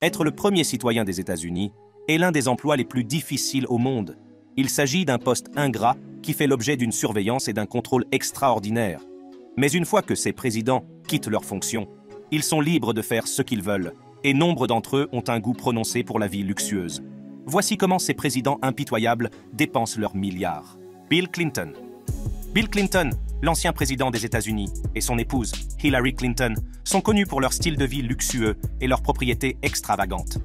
Être le premier citoyen des États-Unis est l'un des emplois les plus difficiles au monde. Il s'agit d'un poste ingrat qui fait l'objet d'une surveillance et d'un contrôle extraordinaire. Mais une fois que ces présidents quittent leurs fonctions, ils sont libres de faire ce qu'ils veulent, et nombre d'entre eux ont un goût prononcé pour la vie luxueuse. Voici comment ces présidents impitoyables dépensent leurs milliards. Bill Clinton. Bill Clinton, l'ancien président des États-Unis, et son épouse, Hillary Clinton, sont connus pour leur style de vie luxueux et leurs propriétés extravagantes.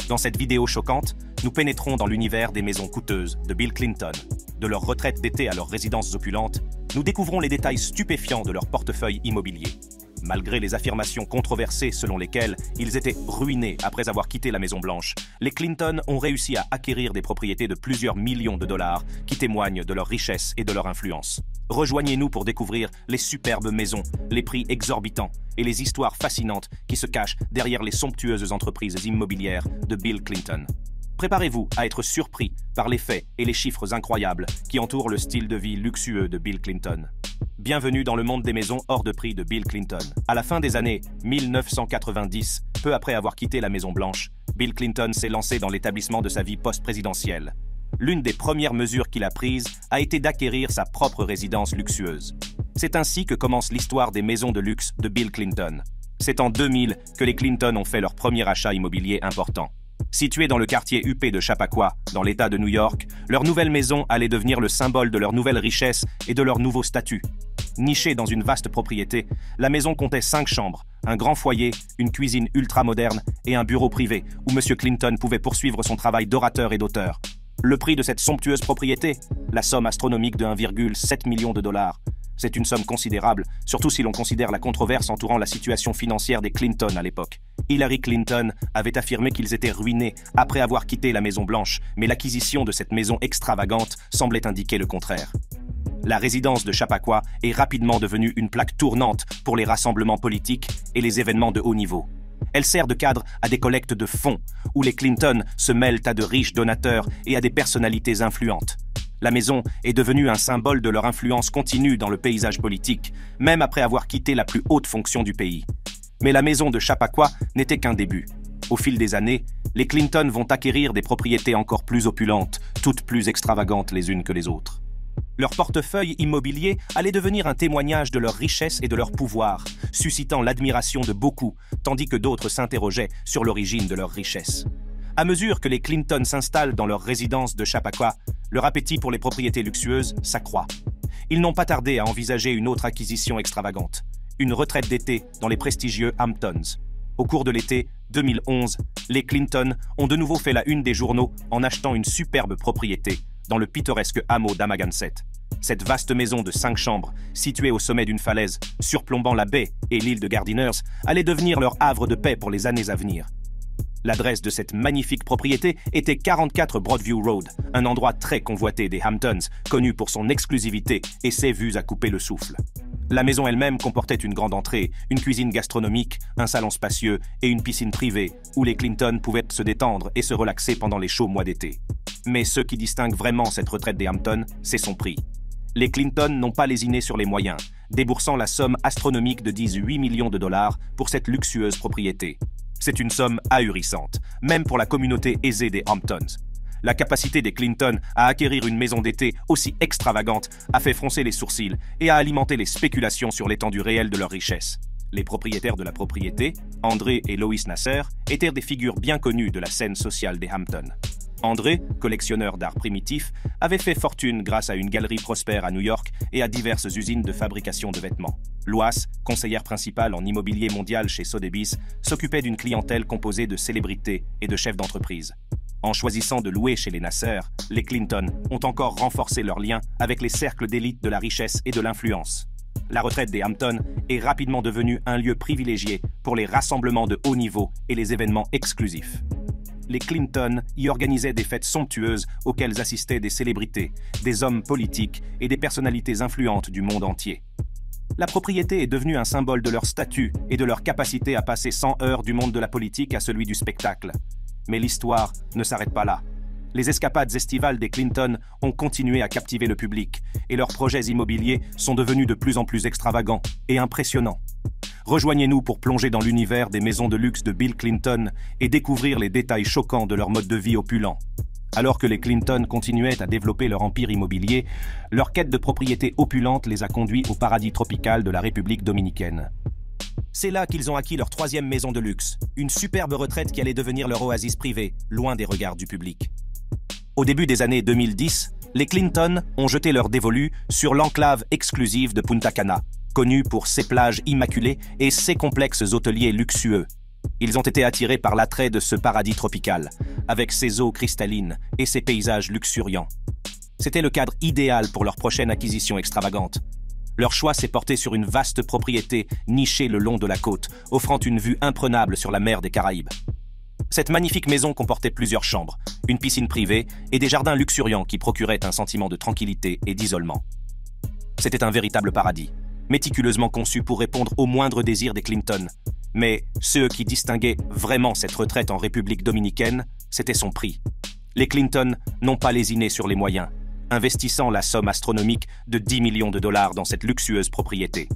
Dans cette vidéo choquante, nous pénétrons dans l'univers des maisons coûteuses de Bill Clinton. De leur retraite d'été à leurs résidences opulentes, nous découvrons les détails stupéfiants de leur portefeuille immobilier. Malgré les affirmations controversées selon lesquelles ils étaient ruinés après avoir quitté la Maison-Blanche, les Clinton ont réussi à acquérir des propriétés de plusieurs millions de dollars qui témoignent de leur richesse et de leur influence. Rejoignez-nous pour découvrir les superbes maisons, les prix exorbitants et les histoires fascinantes qui se cachent derrière les somptueuses entreprises immobilières de Bill Clinton. Préparez-vous à être surpris par les faits et les chiffres incroyables qui entourent le style de vie luxueux de Bill Clinton. Bienvenue dans le monde des maisons hors de prix de Bill Clinton. À la fin des années 1990, peu après avoir quitté la Maison-Blanche, Bill Clinton s'est lancé dans l'établissement de sa vie post-présidentielle. L'une des premières mesures qu'il a prises a été d'acquérir sa propre résidence luxueuse. C'est ainsi que commence l'histoire des maisons de luxe de Bill Clinton. C'est en 2000 que les Clinton ont fait leur premier achat immobilier important. Située dans le quartier huppé de Chappaqua, dans l'État de New York, leur nouvelle maison allait devenir le symbole de leur nouvelle richesse et de leur nouveau statut. Nichée dans une vaste propriété, la maison comptait 5 chambres, un grand foyer, une cuisine ultra-moderne et un bureau privé où M. Clinton pouvait poursuivre son travail d'orateur et d'auteur. Le prix de cette somptueuse propriété? La somme astronomique de 1,7 million de dollars. C'est une somme considérable, surtout si l'on considère la controverse entourant la situation financière des Clinton à l'époque. Hillary Clinton avait affirmé qu'ils étaient ruinés après avoir quitté la Maison-Blanche, mais l'acquisition de cette maison extravagante semblait indiquer le contraire. La résidence de Chappaqua est rapidement devenue une plaque tournante pour les rassemblements politiques et les événements de haut niveau. Elle sert de cadre à des collectes de fonds, où les Clinton se mêlent à de riches donateurs et à des personnalités influentes. La maison est devenue un symbole de leur influence continue dans le paysage politique, même après avoir quitté la plus haute fonction du pays. Mais la maison de Chappaqua n'était qu'un début. Au fil des années, les Clinton vont acquérir des propriétés encore plus opulentes, toutes plus extravagantes les unes que les autres. Leur portefeuille immobilier allait devenir un témoignage de leur richesse et de leur pouvoir, suscitant l'admiration de beaucoup, tandis que d'autres s'interrogeaient sur l'origine de leur richesse. À mesure que les Clinton s'installent dans leur résidence de Chappaqua, leur appétit pour les propriétés luxueuses s'accroît. Ils n'ont pas tardé à envisager une autre acquisition extravagante, une retraite d'été dans les prestigieux Hamptons. Au cours de l'été 2011, les Clinton ont de nouveau fait la une des journaux en achetant une superbe propriété dans le pittoresque hameau d'Amagansett. Cette vaste maison de 5 chambres, située au sommet d'une falaise, surplombant la baie et l'île de Gardiners, allait devenir leur havre de paix pour les années à venir. L'adresse de cette magnifique propriété était 44 Broadview Road, un endroit très convoité des Hamptons, connu pour son exclusivité et ses vues à couper le souffle. La maison elle-même comportait une grande entrée, une cuisine gastronomique, un salon spacieux et une piscine privée, où les Clinton pouvaient se détendre et se relaxer pendant les chauds mois d'été. Mais ce qui distingue vraiment cette retraite des Hamptons, c'est son prix. Les Clinton n'ont pas lésiné sur les moyens, déboursant la somme astronomique de 18 millions de dollars pour cette luxueuse propriété. C'est une somme ahurissante, même pour la communauté aisée des Hamptons. La capacité des Clinton à acquérir une maison d'été aussi extravagante a fait froncer les sourcils et a alimenté les spéculations sur l'étendue réelle de leur richesse. Les propriétaires de la propriété, André et Lois Nasser, étaient des figures bien connues de la scène sociale des Hamptons. André, collectionneur d'art primitif, avait fait fortune grâce à une galerie prospère à New York et à diverses usines de fabrication de vêtements. Lois, conseillère principale en immobilier mondial chez Sotheby's, s'occupait d'une clientèle composée de célébrités et de chefs d'entreprise. En choisissant de louer chez les Nasser, les Clinton ont encore renforcé leurs liens avec les cercles d'élite de la richesse et de l'influence. La retraite des Hamptons est rapidement devenue un lieu privilégié pour les rassemblements de haut niveau et les événements exclusifs. Les Clinton y organisaient des fêtes somptueuses auxquelles assistaient des célébrités, des hommes politiques et des personnalités influentes du monde entier. La propriété est devenue un symbole de leur statut et de leur capacité à passer sans heurts du monde de la politique à celui du spectacle. Mais l'histoire ne s'arrête pas là. Les escapades estivales des Clinton ont continué à captiver le public et leurs projets immobiliers sont devenus de plus en plus extravagants et impressionnants. Rejoignez-nous pour plonger dans l'univers des maisons de luxe de Bill Clinton et découvrir les détails choquants de leur mode de vie opulent. Alors que les Clinton continuaient à développer leur empire immobilier, leur quête de propriété opulente les a conduits au paradis tropical de la République dominicaine. C'est là qu'ils ont acquis leur 3e maison de luxe, une superbe retraite qui allait devenir leur oasis privée, loin des regards du public. Au début des années 2010, les Clinton ont jeté leur dévolu sur l'enclave exclusive de Punta Cana, connue pour ses plages immaculées et ses complexes hôteliers luxueux. Ils ont été attirés par l'attrait de ce paradis tropical, avec ses eaux cristallines et ses paysages luxuriants. C'était le cadre idéal pour leur prochaine acquisition extravagante. Leur choix s'est porté sur une vaste propriété nichée le long de la côte, offrant une vue imprenable sur la mer des Caraïbes. Cette magnifique maison comportait plusieurs chambres, une piscine privée et des jardins luxuriants qui procuraient un sentiment de tranquillité et d'isolement. C'était un véritable paradis, méticuleusement conçu pour répondre aux moindres désirs des Clinton. Mais ce qui distinguait vraiment cette retraite en République dominicaine, c'était son prix. Les Clinton n'ont pas lésiné sur les moyens, investissant la somme astronomique de 10 millions de dollars dans cette luxueuse propriété.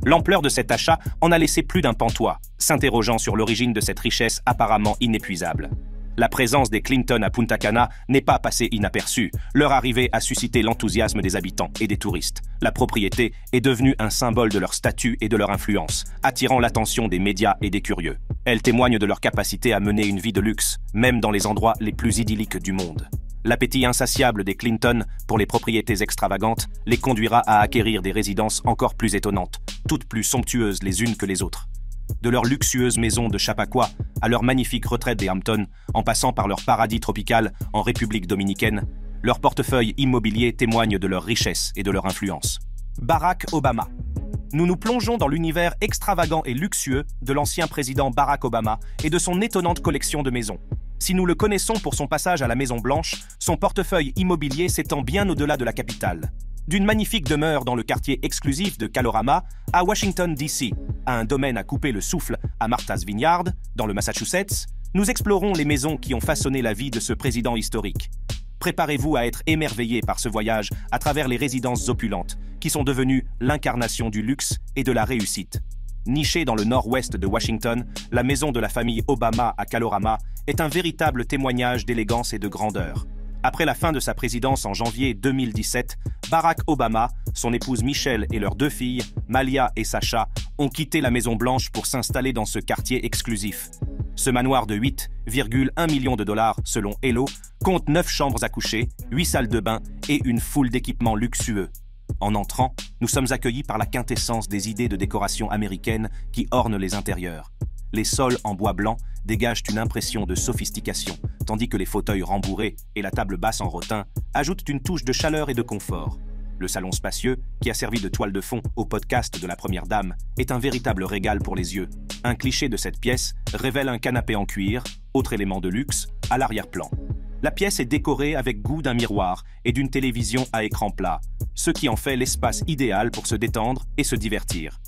L'ampleur de cet achat en a laissé plus d'un pantois, s'interrogeant sur l'origine de cette richesse apparemment inépuisable. La présence des Clinton à Punta Cana n'est pas passée inaperçue. Leur arrivée a suscité l'enthousiasme des habitants et des touristes. La propriété est devenue un symbole de leur statut et de leur influence, attirant l'attention des médias et des curieux. Elle témoigne de leur capacité à mener une vie de luxe, même dans les endroits les plus idylliques du monde. L'appétit insatiable des Clinton pour les propriétés extravagantes les conduira à acquérir des résidences encore plus étonnantes, toutes plus somptueuses les unes que les autres. De leur luxueuse maison de Chappaqua à leur magnifique retraite des Hamptons, en passant par leur paradis tropical en République dominicaine, leur portefeuille immobilier témoigne de leur richesse et de leur influence. Barack Obama. Nous nous plongeons dans l'univers extravagant et luxueux de l'ancien président Barack Obama et de son étonnante collection de maisons. Si nous le connaissons pour son passage à la Maison-Blanche, son portefeuille immobilier s'étend bien au-delà de la capitale. D'une magnifique demeure dans le quartier exclusif de Kalorama à Washington, D.C., à un domaine à couper le souffle à Martha's Vineyard, dans le Massachusetts, nous explorons les maisons qui ont façonné la vie de ce président historique. Préparez-vous à être émerveillé par ce voyage à travers les résidences opulentes, qui sont devenues l'incarnation du luxe et de la réussite. Nichée dans le nord-ouest de Washington, la maison de la famille Obama à Kalorama est un véritable témoignage d'élégance et de grandeur. Après la fin de sa présidence en janvier 2017, Barack Obama, son épouse Michelle et leurs 2 filles, Malia et Sacha, ont quitté la Maison-Blanche pour s'installer dans ce quartier exclusif. Ce manoir de 8,1 millions de dollars, selon Hello, compte 9 chambres à coucher, 8 salles de bain et une foule d'équipements luxueux. En entrant, nous sommes accueillis par la quintessence des idées de décoration américaine qui ornent les intérieurs. Les sols en bois blanc dégagent une impression de sophistication, tandis que les fauteuils rembourrés et la table basse en rotin ajoutent une touche de chaleur et de confort. Le salon spacieux, qui a servi de toile de fond au podcast de la Première Dame, est un véritable régal pour les yeux. Un cliché de cette pièce révèle un canapé en cuir, autre élément de luxe, à l'arrière-plan. La pièce est décorée avec goût d'un miroir et d'une télévision à écran plat, ce qui en fait l'espace idéal pour se détendre et se divertir.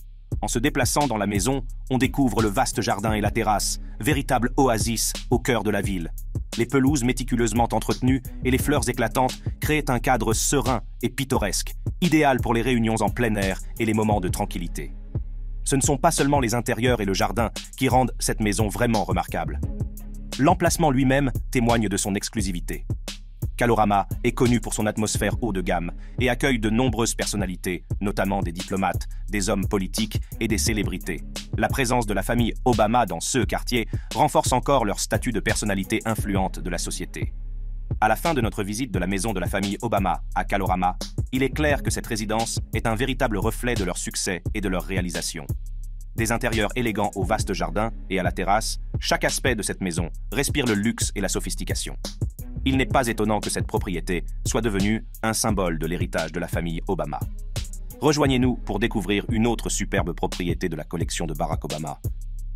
En se déplaçant dans la maison, on découvre le vaste jardin et la terrasse, véritable oasis au cœur de la ville. Les pelouses méticuleusement entretenues et les fleurs éclatantes créent un cadre serein et pittoresque, idéal pour les réunions en plein air et les moments de tranquillité. Ce ne sont pas seulement les intérieurs et le jardin qui rendent cette maison vraiment remarquable. L'emplacement lui-même témoigne de son exclusivité. Kalorama est connu pour son atmosphère haut de gamme et accueille de nombreuses personnalités, notamment des diplomates, des hommes politiques et des célébrités. La présence de la famille Obama dans ce quartier renforce encore leur statut de personnalité influente de la société. À la fin de notre visite de la maison de la famille Obama à Kalorama, il est clair que cette résidence est un véritable reflet de leur succès et de leur réalisation. Des intérieurs élégants au vaste jardin et à la terrasse, chaque aspect de cette maison respire le luxe et la sophistication. Il n'est pas étonnant que cette propriété soit devenue un symbole de l'héritage de la famille Obama. Rejoignez-nous pour découvrir une autre superbe propriété de la collection de Barack Obama.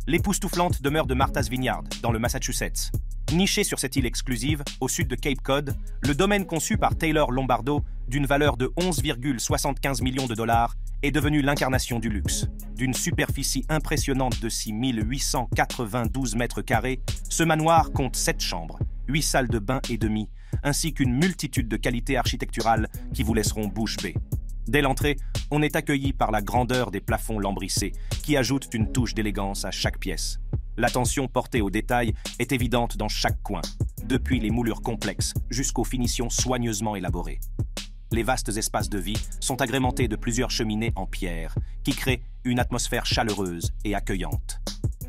L'époustouflante demeure de Martha's Vineyard, dans le Massachusetts. Niché sur cette île exclusive, au sud de Cape Cod, le domaine conçu par Taylor Lombardo, d'une valeur de 11,75 millions de dollars, est devenu l'incarnation du luxe. D'une superficie impressionnante de 6 892 mètres carrés, ce manoir compte 7 chambres, 8 salles de bain et demi, ainsi qu'une multitude de qualités architecturales qui vous laisseront bouche bée. Dès l'entrée, on est accueilli par la grandeur des plafonds lambrissés, qui ajoutent une touche d'élégance à chaque pièce. L'attention portée aux détails est évidente dans chaque coin, depuis les moulures complexes jusqu'aux finitions soigneusement élaborées. Les vastes espaces de vie sont agrémentés de plusieurs cheminées en pierre, qui créent une atmosphère chaleureuse et accueillante.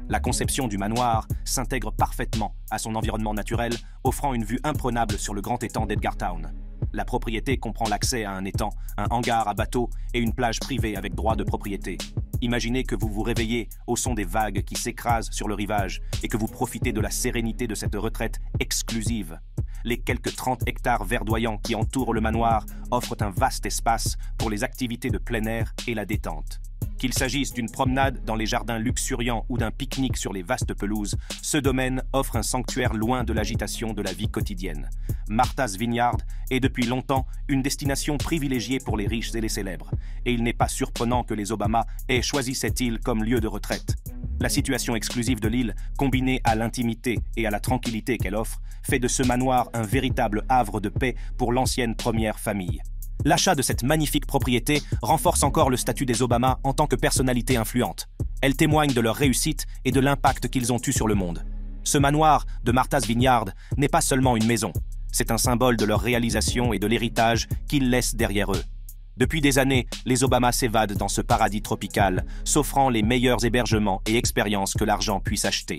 La conception du manoir s'intègre parfaitement à son environnement naturel, offrant une vue imprenable sur le grand étang d'Edgartown. La propriété comprend l'accès à un étang, un hangar à bateau et une plage privée avec droit de propriété. Imaginez que vous vous réveillez au son des vagues qui s'écrasent sur le rivage et que vous profitez de la sérénité de cette retraite exclusive. Les quelques 30 hectares verdoyants qui entourent le manoir offrent un vaste espace pour les activités de plein air et la détente. Qu'il s'agisse d'une promenade dans les jardins luxuriants ou d'un pique-nique sur les vastes pelouses, ce domaine offre un sanctuaire loin de l'agitation de la vie quotidienne. Martha's Vineyard est depuis longtemps une destination privilégiée pour les riches et les célèbres, et il n'est pas surprenant que les Obama aient choisi cette île comme lieu de retraite. La situation exclusive de l'île, combinée à l'intimité et à la tranquillité qu'elle offre, fait de ce manoir un véritable havre de paix pour l'ancienne première famille. L'achat de cette magnifique propriété renforce encore le statut des Obama en tant que personnalité influente. Elle témoigne de leur réussite et de l'impact qu'ils ont eu sur le monde. Ce manoir de Martha's Vineyard n'est pas seulement une maison, c'est un symbole de leur réalisation et de l'héritage qu'ils laissent derrière eux. Depuis des années, les Obama s'évadent dans ce paradis tropical, s'offrant les meilleurs hébergements et expériences que l'argent puisse acheter.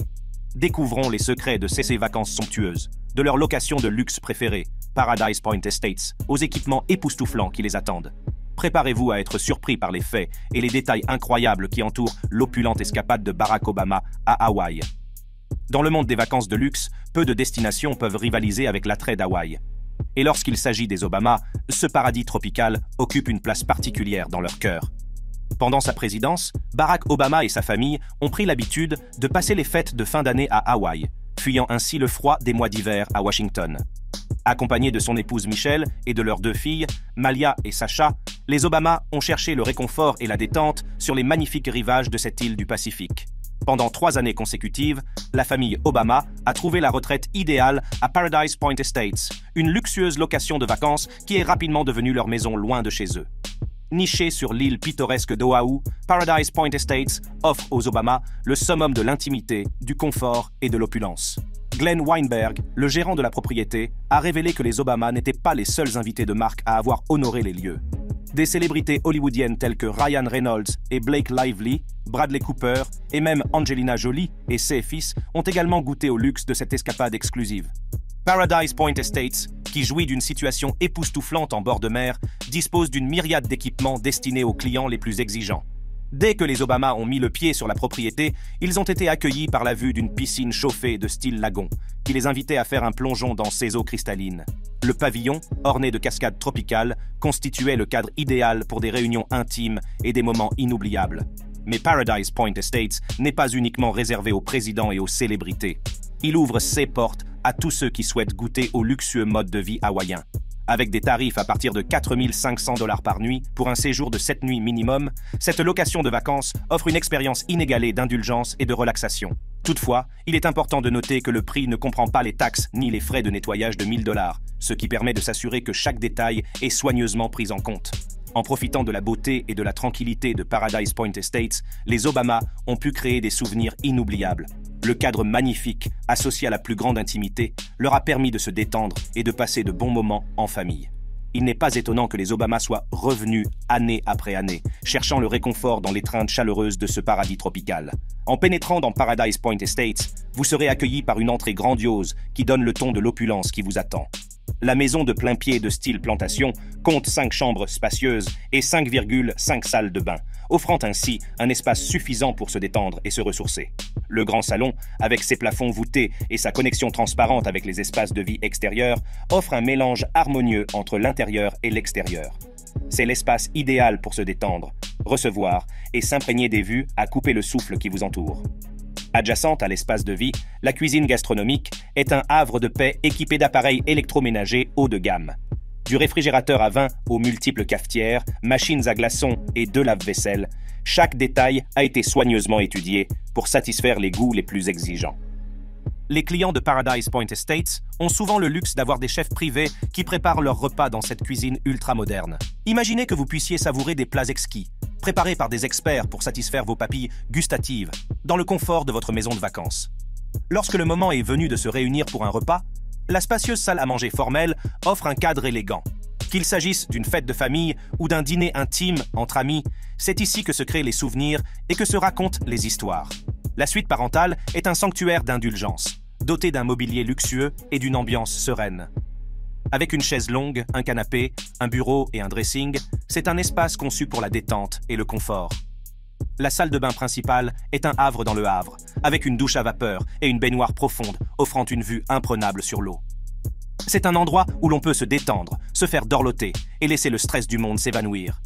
Découvrons les secrets de ces vacances somptueuses, de leur location de luxe préférée, Paradise Point Estates, aux équipements époustouflants qui les attendent. Préparez-vous à être surpris par les faits et les détails incroyables qui entourent l'opulente escapade de Barack Obama à Hawaï. Dans le monde des vacances de luxe, peu de destinations peuvent rivaliser avec l'attrait d'Hawaï. Et lorsqu'il s'agit des Obama, ce paradis tropical occupe une place particulière dans leur cœur. Pendant sa présidence, Barack Obama et sa famille ont pris l'habitude de passer les fêtes de fin d'année à Hawaï, fuyant ainsi le froid des mois d'hiver à Washington. Accompagnés de son épouse Michelle et de leurs 2 filles, Malia et Sacha, les Obama ont cherché le réconfort et la détente sur les magnifiques rivages de cette île du Pacifique. Pendant 3 années consécutives, la famille Obama a trouvé la retraite idéale à Paradise Point Estates, une luxueuse location de vacances qui est rapidement devenue leur maison loin de chez eux. Niché sur l'île pittoresque d'Oahu, Paradise Point Estates offre aux Obama le summum de l'intimité, du confort et de l'opulence. Glenn Weinberg, le gérant de la propriété, a révélé que les Obama n'étaient pas les seuls invités de marque à avoir honoré les lieux. Des célébrités hollywoodiennes telles que Ryan Reynolds et Blake Lively, Bradley Cooper et même Angelina Jolie et ses fils ont également goûté au luxe de cette escapade exclusive. Paradise Point Estates, qui jouit d'une situation époustouflante en bord de mer, dispose d'une myriade d'équipements destinés aux clients les plus exigeants. Dès que les Obama ont mis le pied sur la propriété, ils ont été accueillis par la vue d'une piscine chauffée de style lagon, qui les invitait à faire un plongeon dans ses eaux cristallines. Le pavillon, orné de cascades tropicales, constituait le cadre idéal pour des réunions intimes et des moments inoubliables. Mais Paradise Point Estates n'est pas uniquement réservé aux présidents et aux célébrités. Il ouvre ses portes à tous ceux qui souhaitent goûter au luxueux mode de vie hawaïen. Avec des tarifs à partir de 4 500 $ par nuit pour un séjour de 7 nuits minimum, cette location de vacances offre une expérience inégalée d'indulgence et de relaxation. Toutefois, il est important de noter que le prix ne comprend pas les taxes ni les frais de nettoyage de 1 000 $, ce qui permet de s'assurer que chaque détail est soigneusement pris en compte. En profitant de la beauté et de la tranquillité de Paradise Point Estates, les Obama ont pu créer des souvenirs inoubliables. Le cadre magnifique, associé à la plus grande intimité, leur a permis de se détendre et de passer de bons moments en famille. Il n'est pas étonnant que les Obama soient revenus année après année, cherchant le réconfort dans l'étreinte chaleureuse de ce paradis tropical. En pénétrant dans Paradise Point Estates, vous serez accueillis par une entrée grandiose qui donne le ton de l'opulence qui vous attend. La maison de plein pied de style plantation compte 5 chambres spacieuses et 5,5 salles de bain, offrant ainsi un espace suffisant pour se détendre et se ressourcer. Le grand salon, avec ses plafonds voûtés et sa connexion transparente avec les espaces de vie extérieurs, offre un mélange harmonieux entre l'intérieur et l'extérieur. C'est l'espace idéal pour se détendre, recevoir et s'imprégner des vues à couper le souffle qui vous entoure. Adjacente à l'espace de vie, la cuisine gastronomique est un havre de paix équipé d'appareils électroménagers haut de gamme. Du réfrigérateur à vin aux multiples cafetières, machines à glaçons et 2 lave-vaisselle, chaque détail a été soigneusement étudié pour satisfaire les goûts les plus exigeants. Les clients de Paradise Point Estates ont souvent le luxe d'avoir des chefs privés qui préparent leurs repas dans cette cuisine ultra-moderne. Imaginez que vous puissiez savourer des plats exquis, préparés par des experts pour satisfaire vos papilles gustatives, dans le confort de votre maison de vacances. Lorsque le moment est venu de se réunir pour un repas, la spacieuse salle à manger formelle offre un cadre élégant. Qu'il s'agisse d'une fête de famille ou d'un dîner intime entre amis, c'est ici que se créent les souvenirs et que se racontent les histoires. La suite parentale est un sanctuaire d'indulgence, doté d'un mobilier luxueux et d'une ambiance sereine. Avec une chaise longue, un canapé, un bureau et un dressing, c'est un espace conçu pour la détente et le confort. La salle de bain principale est un havre dans le Havre, avec une douche à vapeur et une baignoire profonde offrant une vue imprenable sur l'eau. C'est un endroit où l'on peut se détendre, se faire dorloter et laisser le stress du monde s'évanouir.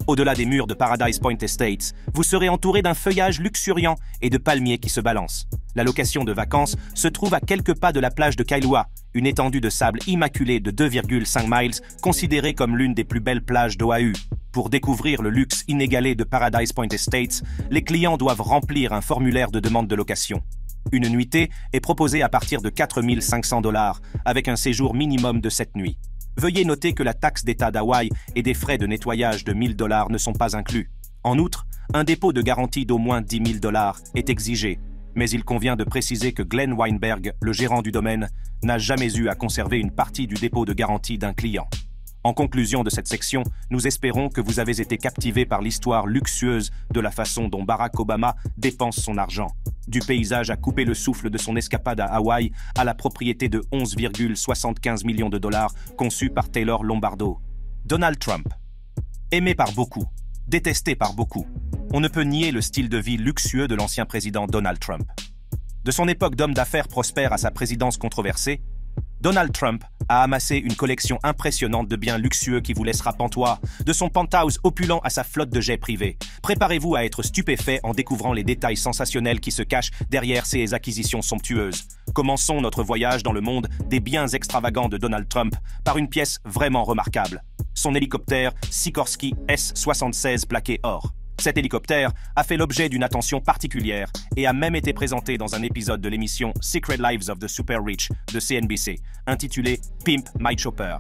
Au-delà des murs de Paradise Point Estates, vous serez entouré d'un feuillage luxuriant et de palmiers qui se balancent. La location de vacances se trouve à quelques pas de la plage de Kailua, une étendue de sable immaculée de 2,5 miles, considérée comme l'une des plus belles plages d'Oahu. Pour découvrir le luxe inégalé de Paradise Point Estates, les clients doivent remplir un formulaire de demande de location. Une nuitée est proposée à partir de 4 500 $, avec un séjour minimum de 7 nuits. Veuillez noter que la taxe d'État d'Hawaï et des frais de nettoyage de 1 000 $ ne sont pas inclus. En outre, un dépôt de garantie d'au moins 10 000 $ est exigé, mais il convient de préciser que Glenn Weinberg, le gérant du domaine, n'a jamais eu à conserver une partie du dépôt de garantie d'un client. En conclusion de cette section, nous espérons que vous avez été captivés par l'histoire luxueuse de la façon dont Barack Obama dépense son argent. Du paysage à couper le souffle de son escapade à Hawaï à la propriété de 11,75 millions de $, conçue par Taylor Lombardo. Donald Trump. Aimé par beaucoup, détesté par beaucoup, on ne peut nier le style de vie luxueux de l'ancien président Donald Trump. De son époque d'homme d'affaires prospère à sa présidence controversée, Donald Trump a amassé une collection impressionnante de biens luxueux qui vous laissera pantois, de son penthouse opulent à sa flotte de jets privés. Préparez-vous à être stupéfait en découvrant les détails sensationnels qui se cachent derrière ces acquisitions somptueuses. Commençons notre voyage dans le monde des biens extravagants de Donald Trump par une pièce vraiment remarquable. Son hélicoptère Sikorsky S-76 plaqué or. Cet hélicoptère a fait l'objet d'une attention particulière et a même été présenté dans un épisode de l'émission Secret Lives of the Super Rich de CNBC, intitulé Pimp My Chopper.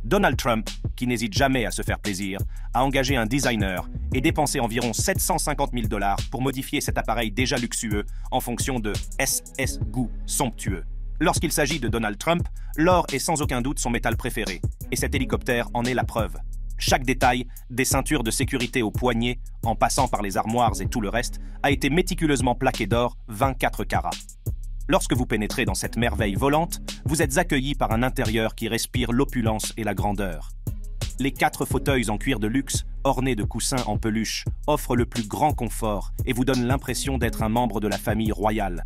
Donald Trump, qui n'hésite jamais à se faire plaisir, a engagé un designer et dépensé environ 750 000 $ pour modifier cet appareil déjà luxueux en fonction de SS goût somptueux. Lorsqu'il s'agit de Donald Trump, l'or est sans aucun doute son métal préféré, et cet hélicoptère en est la preuve. Chaque détail, des ceintures de sécurité aux poignets, en passant par les armoires et tout le reste, a été méticuleusement plaqué d'or 24 carats. Lorsque vous pénétrez dans cette merveille volante, vous êtes accueilli par un intérieur qui respire l'opulence et la grandeur. Les 4 fauteuils en cuir de luxe, ornés de coussins en peluche, offrent le plus grand confort et vous donnent l'impression d'être un membre de la famille royale.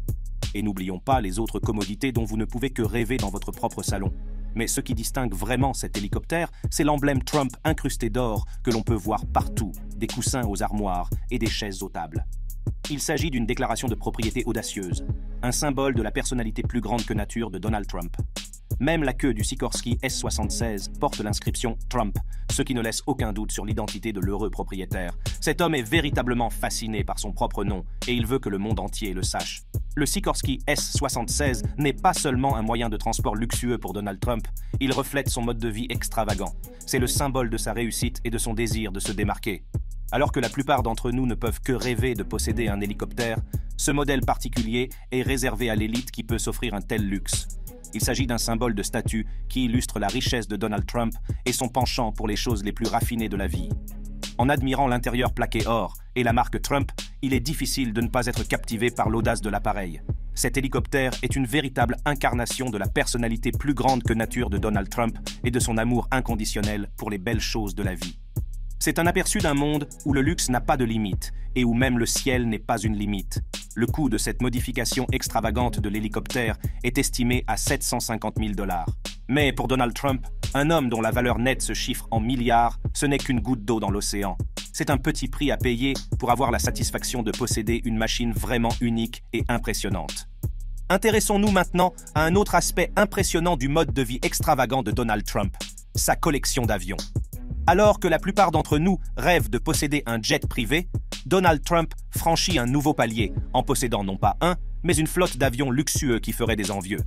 Et n'oublions pas les autres commodités dont vous ne pouvez que rêver dans votre propre salon. Mais ce qui distingue vraiment cet hélicoptère, c'est l'emblème Trump incrusté d'or que l'on peut voir partout, des coussins aux armoires et des chaises aux tables. Il s'agit d'une déclaration de propriété audacieuse, un symbole de la personnalité plus grande que nature de Donald Trump. Même la queue du Sikorsky S-76 porte l'inscription Trump, ce qui ne laisse aucun doute sur l'identité de l'heureux propriétaire. Cet homme est véritablement fasciné par son propre nom et il veut que le monde entier le sache. Le Sikorsky S-76 n'est pas seulement un moyen de transport luxueux pour Donald Trump, il reflète son mode de vie extravagant. C'est le symbole de sa réussite et de son désir de se démarquer. Alors que la plupart d'entre nous ne peuvent que rêver de posséder un hélicoptère, ce modèle particulier est réservé à l'élite qui peut s'offrir un tel luxe. Il s'agit d'un symbole de statut qui illustre la richesse de Donald Trump et son penchant pour les choses les plus raffinées de la vie. En admirant l'intérieur plaqué or et la marque Trump, il est difficile de ne pas être captivé par l'audace de l'appareil. Cet hélicoptère est une véritable incarnation de la personnalité plus grande que nature de Donald Trump et de son amour inconditionnel pour les belles choses de la vie. C'est un aperçu d'un monde où le luxe n'a pas de limite et où même le ciel n'est pas une limite. Le coût de cette modification extravagante de l'hélicoptère est estimé à 750 000 $. Mais pour Donald Trump, un homme dont la valeur nette se chiffre en milliards, ce n'est qu'une goutte d'eau dans l'océan. C'est un petit prix à payer pour avoir la satisfaction de posséder une machine vraiment unique et impressionnante. Intéressons-nous maintenant à un autre aspect impressionnant du mode de vie extravagant de Donald Trump, sa collection d'avions. Alors que la plupart d'entre nous rêvent de posséder un jet privé, Donald Trump franchit un nouveau palier en possédant non pas un, mais une flotte d'avions luxueux qui ferait des envieux.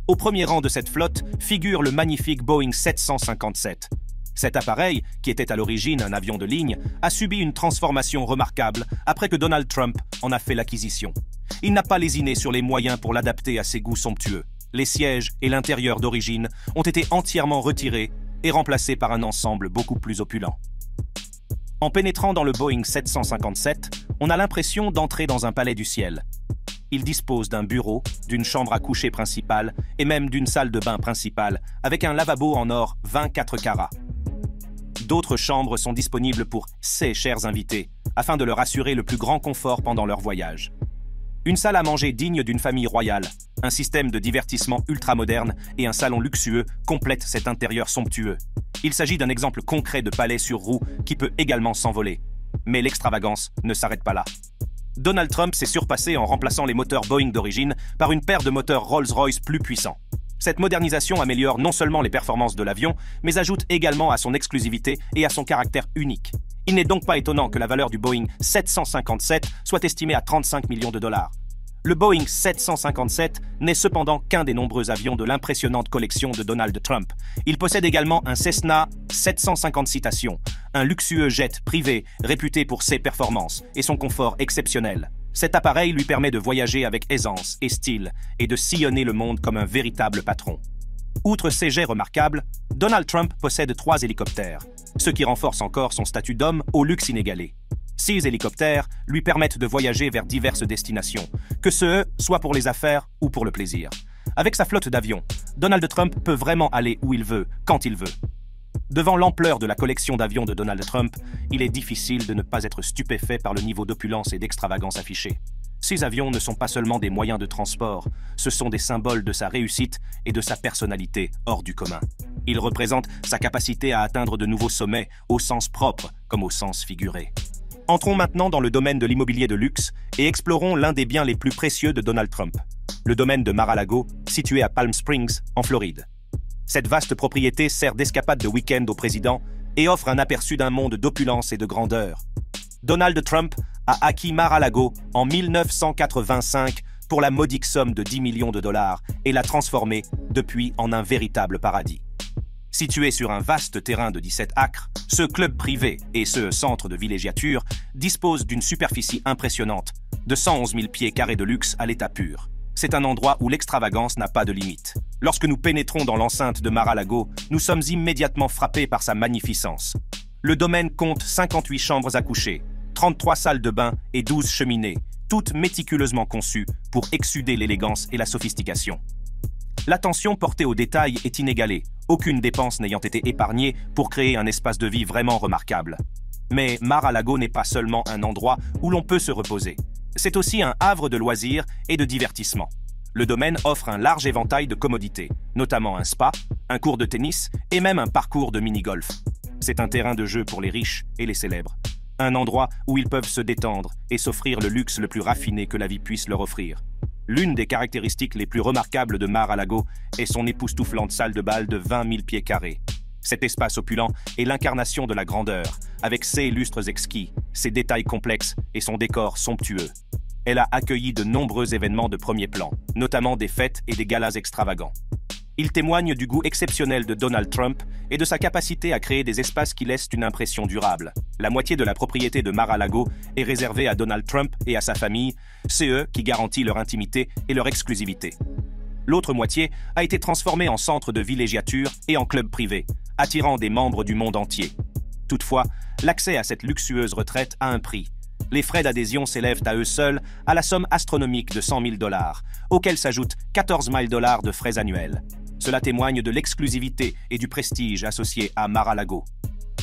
Au premier rang de cette flotte figure le magnifique Boeing 757. Cet appareil, qui était à l'origine un avion de ligne, a subi une transformation remarquable après que Donald Trump en a fait l'acquisition. Il n'a pas lésiné sur les moyens pour l'adapter à ses goûts somptueux. Les sièges et l'intérieur d'origine ont été entièrement retirés et remplacés par un ensemble beaucoup plus opulent. En pénétrant dans le Boeing 757, on a l'impression d'entrer dans un palais du ciel. Il dispose d'un bureau, d'une chambre à coucher principale et même d'une salle de bain principale avec un lavabo en or 24 carats. D'autres chambres sont disponibles pour ces chers invités, afin de leur assurer le plus grand confort pendant leur voyage. Une salle à manger digne d'une famille royale, un système de divertissement ultramoderne et un salon luxueux complètent cet intérieur somptueux. Il s'agit d'un exemple concret de palais sur roues qui peut également s'envoler. Mais l'extravagance ne s'arrête pas là. Donald Trump s'est surpassé en remplaçant les moteurs Boeing d'origine par une paire de moteurs Rolls-Royce plus puissants. Cette modernisation améliore non seulement les performances de l'avion, mais ajoute également à son exclusivité et à son caractère unique. Il n'est donc pas étonnant que la valeur du Boeing 757 soit estimée à 35 millions de dollars. Le Boeing 757 n'est cependant qu'un des nombreux avions de l'impressionnante collection de Donald Trump. Il possède également un Cessna 750 Citation, un luxueux jet privé réputé pour ses performances et son confort exceptionnel. Cet appareil lui permet de voyager avec aisance et style et de sillonner le monde comme un véritable patron. Outre ces jets remarquables, Donald Trump possède 3 hélicoptères, ce qui renforce encore son statut d'homme au luxe inégalé. 6 hélicoptères lui permettent de voyager vers diverses destinations, que ce soit pour les affaires ou pour le plaisir. Avec sa flotte d'avions, Donald Trump peut vraiment aller où il veut, quand il veut. Devant l'ampleur de la collection d'avions de Donald Trump, il est difficile de ne pas être stupéfait par le niveau d'opulence et d'extravagance affiché. Ces avions ne sont pas seulement des moyens de transport, ce sont des symboles de sa réussite et de sa personnalité hors du commun. Ils représentent sa capacité à atteindre de nouveaux sommets, au sens propre comme au sens figuré. Entrons maintenant dans le domaine de l'immobilier de luxe et explorons l'un des biens les plus précieux de Donald Trump, le domaine de Mar-a-Lago, situé à Palm Springs, en Floride. Cette vaste propriété sert d'escapade de week-end au président et offre un aperçu d'un monde d'opulence et de grandeur. Donald Trump a acquis Mar-a-Lago en 1985 pour la modique somme de 10 millions de dollars et l'a transformé depuis en un véritable paradis. Situé sur un vaste terrain de 17 acres, ce club privé et ce centre de villégiature dispose d'une superficie impressionnante, de 111 000 pieds carrés de luxe à l'état pur. C'est un endroit où l'extravagance n'a pas de limite. Lorsque nous pénétrons dans l'enceinte de Mar-a-Lago, nous sommes immédiatement frappés par sa magnificence. Le domaine compte 58 chambres à coucher, 33 salles de bain et 12 cheminées, toutes méticuleusement conçues pour exsuder l'élégance et la sophistication. L'attention portée aux détails est inégalée, aucune dépense n'ayant été épargnée pour créer un espace de vie vraiment remarquable. Mais Mar-a-Lago n'est pas seulement un endroit où l'on peut se reposer. C'est aussi un havre de loisirs et de divertissement. Le domaine offre un large éventail de commodités, notamment un spa, un court de tennis et même un parcours de mini-golf. C'est un terrain de jeu pour les riches et les célèbres. Un endroit où ils peuvent se détendre et s'offrir le luxe le plus raffiné que la vie puisse leur offrir. L'une des caractéristiques les plus remarquables de Mar-a-Lago est son époustouflante salle de bal de 20 000 pieds carrés. Cet espace opulent est l'incarnation de la grandeur, avec ses lustres exquis, ses détails complexes et son décor somptueux. Elle a accueilli de nombreux événements de premier plan, notamment des fêtes et des galas extravagants. Il témoigne du goût exceptionnel de Donald Trump et de sa capacité à créer des espaces qui laissent une impression durable. La moitié de la propriété de Mar-a-Lago est réservée à Donald Trump et à sa famille, c'est eux qui garantissent leur intimité et leur exclusivité. L'autre moitié a été transformée en centre de villégiature et en club privé, attirant des membres du monde entier. Toutefois, l'accès à cette luxueuse retraite a un prix. Les frais d'adhésion s'élèvent à eux seuls à la somme astronomique de 100 000 $, auxquels s'ajoutent 14 000 $ de frais annuels. Cela témoigne de l'exclusivité et du prestige associés à Mar-a-Lago.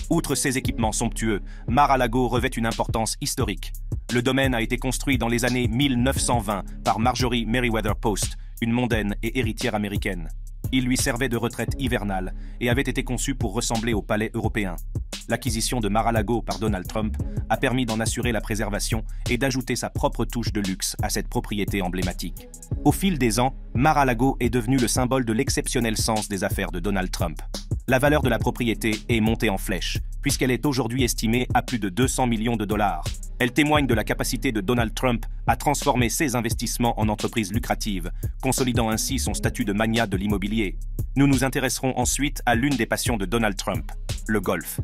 Outre ces équipements somptueux, Mar-a-Lago revêt une importance historique. Le domaine a été construit dans les années 1920 par Marjorie Merriweather Post, une mondaine et héritière américaine. Il lui servait de retraite hivernale et avait été conçu pour ressembler au palais européen. L'acquisition de Mar-a-Lago par Donald Trump a permis d'en assurer la préservation et d'ajouter sa propre touche de luxe à cette propriété emblématique. Au fil des ans, Mar-a-Lago est devenu le symbole de l'exceptionnel sens des affaires de Donald Trump. La valeur de la propriété est montée en flèche, puisqu'elle est aujourd'hui estimée à plus de 200 millions de $. Elle témoigne de la capacité de Donald Trump à transformer ses investissements en entreprises lucratives, consolidant ainsi son statut de magnat de l'immobilier. Nous nous intéresserons ensuite à l'une des passions de Donald Trump, le golf.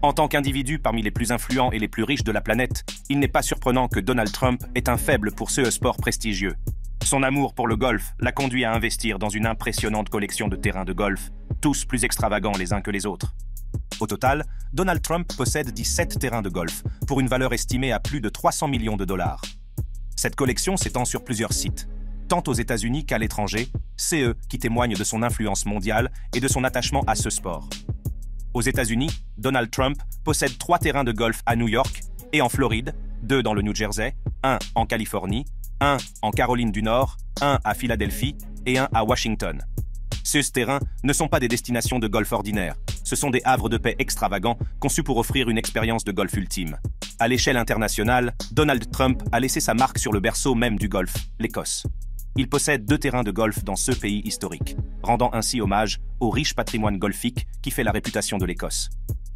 En tant qu'individu parmi les plus influents et les plus riches de la planète, il n'est pas surprenant que Donald Trump ait un faible pour ce sport prestigieux. Son amour pour le golf l'a conduit à investir dans une impressionnante collection de terrains de golf, tous plus extravagants les uns que les autres. Au total, Donald Trump possède 17 terrains de golf, pour une valeur estimée à plus de 300 millions de dollars. Cette collection s'étend sur plusieurs sites, tant aux États-Unis qu'à l'étranger, c'est eux qui témoignent de son influence mondiale et de son attachement à ce sport. Aux États-Unis, Donald Trump possède 3 terrains de golf à New York et en Floride, 2 dans le New Jersey, 1 en Californie, 1 en Caroline du Nord, 1 à Philadelphie et 1 à Washington. Ces terrains ne sont pas des destinations de golf ordinaires, ce sont des havres de paix extravagants conçus pour offrir une expérience de golf ultime. À l'échelle internationale, Donald Trump a laissé sa marque sur le berceau même du golf, l'Écosse. Il possède 2 terrains de golf dans ce pays historique, rendant ainsi hommage au riche patrimoine golfique qui fait la réputation de l'Écosse.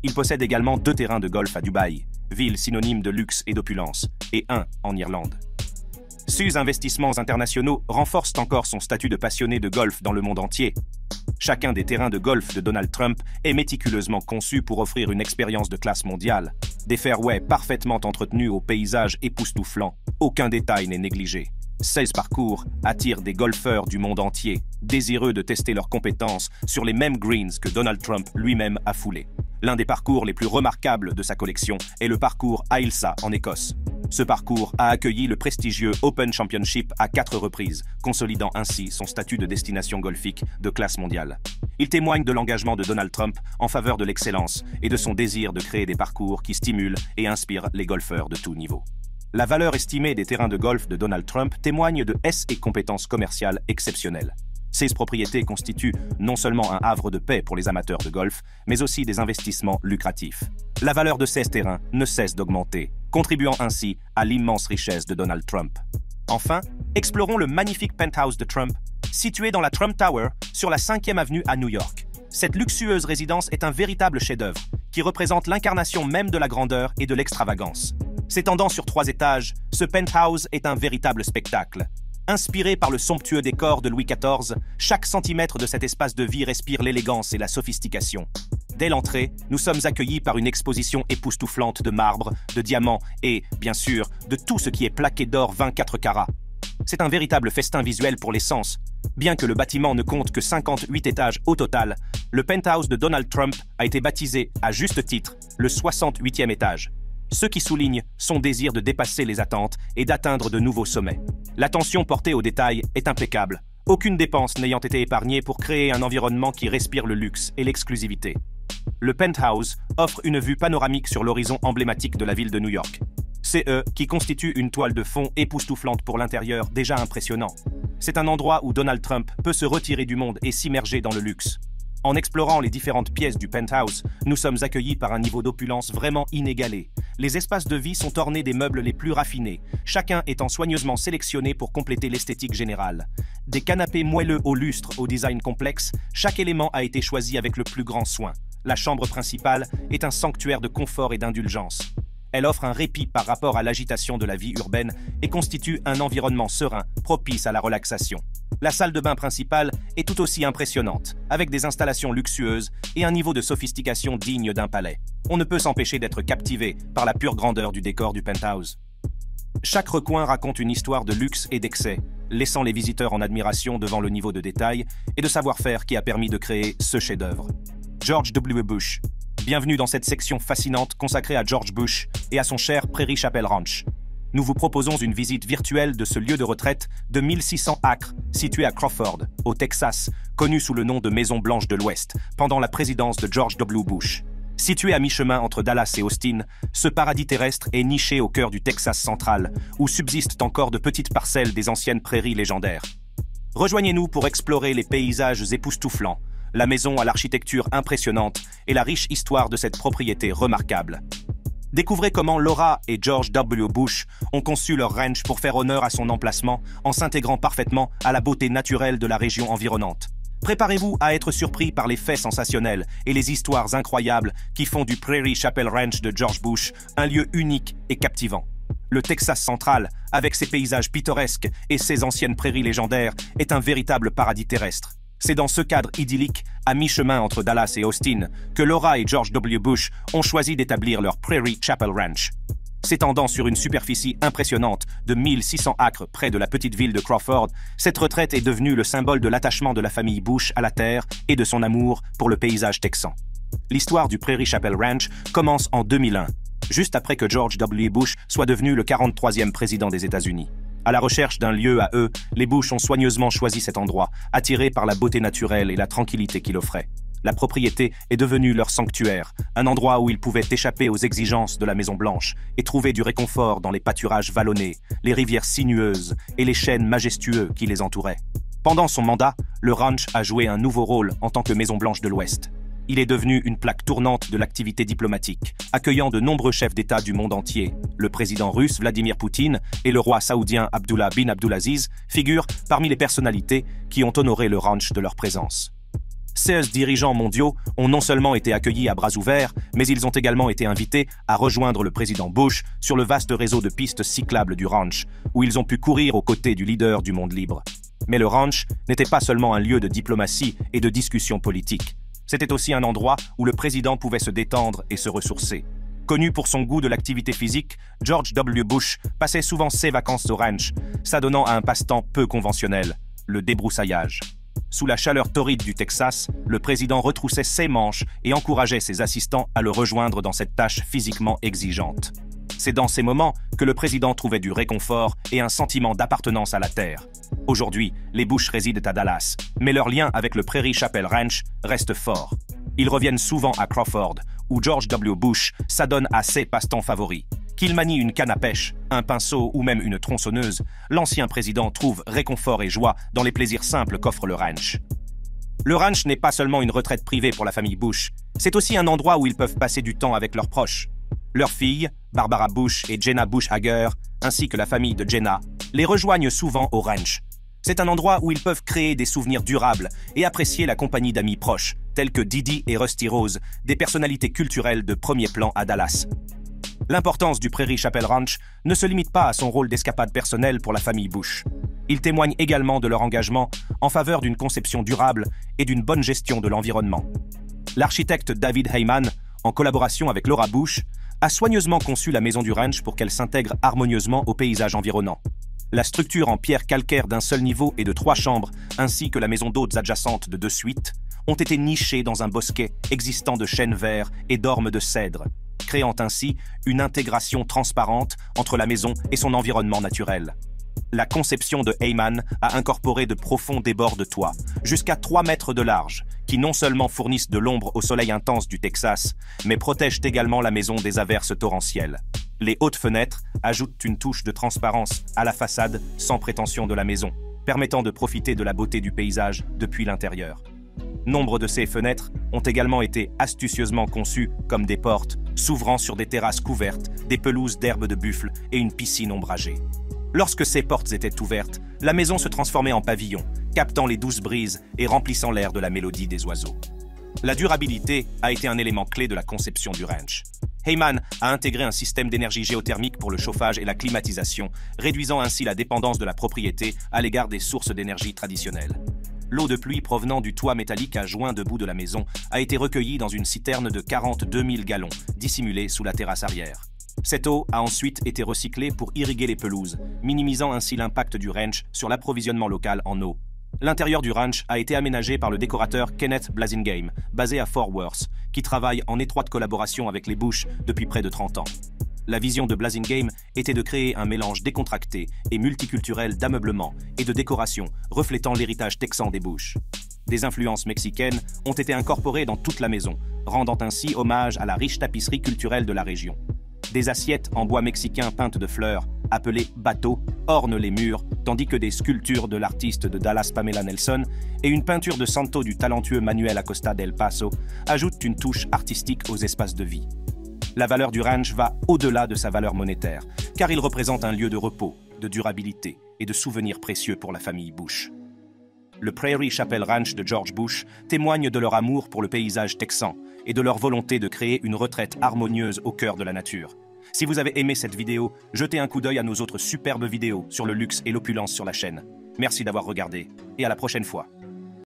Il possède également 2 terrains de golf à Dubaï, ville synonyme de luxe et d'opulence, et 1 en Irlande. Ces investissements internationaux renforcent encore son statut de passionné de golf dans le monde entier. Chacun des terrains de golf de Donald Trump est méticuleusement conçu pour offrir une expérience de classe mondiale. Des fairways parfaitement entretenus au paysage époustouflant, aucun détail n'est négligé. 16 parcours attirent des golfeurs du monde entier, désireux de tester leurs compétences sur les mêmes greens que Donald Trump lui-même a foulés. L'un des parcours les plus remarquables de sa collection est le parcours Ailsa en Écosse. Ce parcours a accueilli le prestigieux Open Championship à 4 reprises, consolidant ainsi son statut de destination golfique de classe mondiale. Il témoigne de l'engagement de Donald Trump en faveur de l'excellence et de son désir de créer des parcours qui stimulent et inspirent les golfeurs de tout niveau. La valeur estimée des terrains de golf de Donald Trump témoigne de et compétences commerciales exceptionnelles. Ces propriétés constituent non seulement un havre de paix pour les amateurs de golf, mais aussi des investissements lucratifs. La valeur de ces terrains ne cesse d'augmenter, contribuant ainsi à l'immense richesse de Donald Trump. Enfin, explorons le magnifique penthouse de Trump, situé dans la Trump Tower sur la 5e avenue à New York. Cette luxueuse résidence est un véritable chef-d'œuvre qui représente l'incarnation même de la grandeur et de l'extravagance. S'étendant sur 3 étages, ce penthouse est un véritable spectacle. Inspiré par le somptueux décor de Louis XIV, chaque centimètre de cet espace de vie respire l'élégance et la sophistication. Dès l'entrée, nous sommes accueillis par une exposition époustouflante de marbre, de diamants et, bien sûr, de tout ce qui est plaqué d'or 24 carats. C'est un véritable festin visuel pour les sens. Bien que le bâtiment ne compte que 58 étages au total, le penthouse de Donald Trump a été baptisé, à juste titre, le 68e étage. Ce qui souligne son désir de dépasser les attentes et d'atteindre de nouveaux sommets. L'attention portée aux détails est impeccable, aucune dépense n'ayant été épargnée pour créer un environnement qui respire le luxe et l'exclusivité. Le penthouse offre une vue panoramique sur l'horizon emblématique de la ville de New York. C'est eux qui constituent une toile de fond époustouflante pour l'intérieur déjà impressionnant. C'est un endroit où Donald Trump peut se retirer du monde et s'immerger dans le luxe. En explorant les différentes pièces du penthouse, nous sommes accueillis par un niveau d'opulence vraiment inégalé. Les espaces de vie sont ornés des meubles les plus raffinés, chacun étant soigneusement sélectionné pour compléter l'esthétique générale. Des canapés moelleux au lustre au design complexe, chaque élément a été choisi avec le plus grand soin. La chambre principale est un sanctuaire de confort et d'indulgence. Elle offre un répit par rapport à l'agitation de la vie urbaine et constitue un environnement serein, propice à la relaxation. La salle de bain principale est tout aussi impressionnante, avec des installations luxueuses et un niveau de sophistication digne d'un palais. On ne peut s'empêcher d'être captivé par la pure grandeur du décor du penthouse. Chaque recoin raconte une histoire de luxe et d'excès, laissant les visiteurs en admiration devant le niveau de détail et de savoir-faire qui a permis de créer ce chef-d'œuvre. George W. Bush. Bienvenue dans cette section fascinante consacrée à George Bush et à son cher Prairie Chapel Ranch. Nous vous proposons une visite virtuelle de ce lieu de retraite de 1600 acres situé à Crawford, au Texas, connu sous le nom de Maison Blanche de l'Ouest, pendant la présidence de George W. Bush. Situé à mi-chemin entre Dallas et Austin, ce paradis terrestre est niché au cœur du Texas central, où subsistent encore de petites parcelles des anciennes prairies légendaires. Rejoignez-nous pour explorer les paysages époustouflants, la maison à l'architecture impressionnante et la riche histoire de cette propriété remarquable. Découvrez comment Laura et George W. Bush ont conçu leur ranch pour faire honneur à son emplacement en s'intégrant parfaitement à la beauté naturelle de la région environnante. Préparez-vous à être surpris par les faits sensationnels et les histoires incroyables qui font du Prairie Chapel Ranch de George Bush un lieu unique et captivant. Le Texas central, avec ses paysages pittoresques et ses anciennes prairies légendaires, est un véritable paradis terrestre. C'est dans ce cadre idyllique, à mi-chemin entre Dallas et Austin, que Laura et George W. Bush ont choisi d'établir leur Prairie Chapel Ranch. S'étendant sur une superficie impressionnante de 1600 acres près de la petite ville de Crawford, cette retraite est devenue le symbole de l'attachement de la famille Bush à la terre et de son amour pour le paysage texan. L'histoire du Prairie Chapel Ranch commence en 2001, juste après que George W. Bush soit devenu le 43e président des États-Unis. À la recherche d'un lieu à eux, les Bush ont soigneusement choisi cet endroit, attirés par la beauté naturelle et la tranquillité qu'il offrait. La propriété est devenue leur sanctuaire, un endroit où ils pouvaient échapper aux exigences de la Maison-Blanche et trouver du réconfort dans les pâturages vallonnés, les rivières sinueuses et les chênes majestueux qui les entouraient. Pendant son mandat, le ranch a joué un nouveau rôle en tant que Maison-Blanche de l'Ouest. Il est devenu une plaque tournante de l'activité diplomatique, accueillant de nombreux chefs d'État du monde entier. Le président russe Vladimir Poutine et le roi saoudien Abdullah bin Abdulaziz figurent parmi les personnalités qui ont honoré le ranch de leur présence. 16 dirigeants mondiaux ont non seulement été accueillis à bras ouverts, mais ils ont également été invités à rejoindre le président Bush sur le vaste réseau de pistes cyclables du ranch, où ils ont pu courir aux côtés du leader du monde libre. Mais le ranch n'était pas seulement un lieu de diplomatie et de discussion politique. C'était aussi un endroit où le président pouvait se détendre et se ressourcer. Connu pour son goût de l'activité physique, George W. Bush passait souvent ses vacances au ranch, s'adonnant à un passe-temps peu conventionnel, le débroussaillage. Sous la chaleur torride du Texas, le président retroussait ses manches et encourageait ses assistants à le rejoindre dans cette tâche physiquement exigeante. C'est dans ces moments que le président trouvait du réconfort et un sentiment d'appartenance à la terre. Aujourd'hui, les Bush résident à Dallas, mais leur lien avec le Prairie Chapel Ranch reste fort. Ils reviennent souvent à Crawford, où George W. Bush s'adonne à ses passe-temps favoris. Qu'il manie une canne à pêche, un pinceau ou même une tronçonneuse, l'ancien président trouve réconfort et joie dans les plaisirs simples qu'offre le ranch. Le ranch n'est pas seulement une retraite privée pour la famille Bush, c'est aussi un endroit où ils peuvent passer du temps avec leurs proches. Leurs filles, Barbara Bush et Jenna Bush Hager, ainsi que la famille de Jenna, les rejoignent souvent au ranch. C'est un endroit où ils peuvent créer des souvenirs durables et apprécier la compagnie d'amis proches, tels que Didi et Rusty Rose, des personnalités culturelles de premier plan à Dallas. L'importance du Prairie Chapel Ranch ne se limite pas à son rôle d'escapade personnelle pour la famille Bush. Il témoigne également de leur engagement en faveur d'une conception durable et d'une bonne gestion de l'environnement. L'architecte David Heyman, en collaboration avec Laura Bush, a soigneusement conçu la maison du ranch pour qu'elle s'intègre harmonieusement au paysage environnant. La structure en pierre calcaire d'un seul niveau et de 3 chambres, ainsi que la maison d'hôtes adjacente de 2 suites, ont été nichées dans un bosquet existant de chênes verts et d'ormes de cèdre, créant ainsi une intégration transparente entre la maison et son environnement naturel. La conception de Heyman a incorporé de profonds débords de toit, jusqu'à 3 mètres de large, qui non seulement fournissent de l'ombre au soleil intense du Texas, mais protègent également la maison des averses torrentielles. Les hautes fenêtres ajoutent une touche de transparence à la façade sans prétention de la maison, permettant de profiter de la beauté du paysage depuis l'intérieur. Nombre de ces fenêtres ont également été astucieusement conçues comme des portes, s'ouvrant sur des terrasses couvertes, des pelouses d'herbes de buffle et une piscine ombragée. Lorsque ces portes étaient ouvertes, la maison se transformait en pavillon, captant les douces brises et remplissant l'air de la mélodie des oiseaux. La durabilité a été un élément clé de la conception du ranch. Heyman a intégré un système d'énergie géothermique pour le chauffage et la climatisation, réduisant ainsi la dépendance de la propriété à l'égard des sources d'énergie traditionnelles. L'eau de pluie provenant du toit métallique à joint debout de la maison a été recueillie dans une citerne de 42 000 gallons, dissimulée sous la terrasse arrière. Cette eau a ensuite été recyclée pour irriguer les pelouses, minimisant ainsi l'impact du ranch sur l'approvisionnement local en eau. L'intérieur du ranch a été aménagé par le décorateur Kenneth Blasingame, basé à Fort Worth, qui travaille en étroite collaboration avec les Bush depuis près de 30 ans. La vision de Blasingame était de créer un mélange décontracté et multiculturel d'ameublement et de décoration reflétant l'héritage texan des Bush. Des influences mexicaines ont été incorporées dans toute la maison, rendant ainsi hommage à la riche tapisserie culturelle de la région. Des assiettes en bois mexicain peintes de fleurs, appelées bateaux, ornent les murs, tandis que des sculptures de l'artiste de Dallas Pamela Nelson et une peinture de Santo du talentueux Manuel Acosta del Paso ajoutent une touche artistique aux espaces de vie. La valeur du ranch va au-delà de sa valeur monétaire, car il représente un lieu de repos, de durabilité et de souvenirs précieux pour la famille Bush. Le Prairie Chapel Ranch de George Bush témoigne de leur amour pour le paysage texan et de leur volonté de créer une retraite harmonieuse au cœur de la nature. Si vous avez aimé cette vidéo, jetez un coup d'œil à nos autres superbes vidéos sur le luxe et l'opulence sur la chaîne. Merci d'avoir regardé, et à la prochaine fois.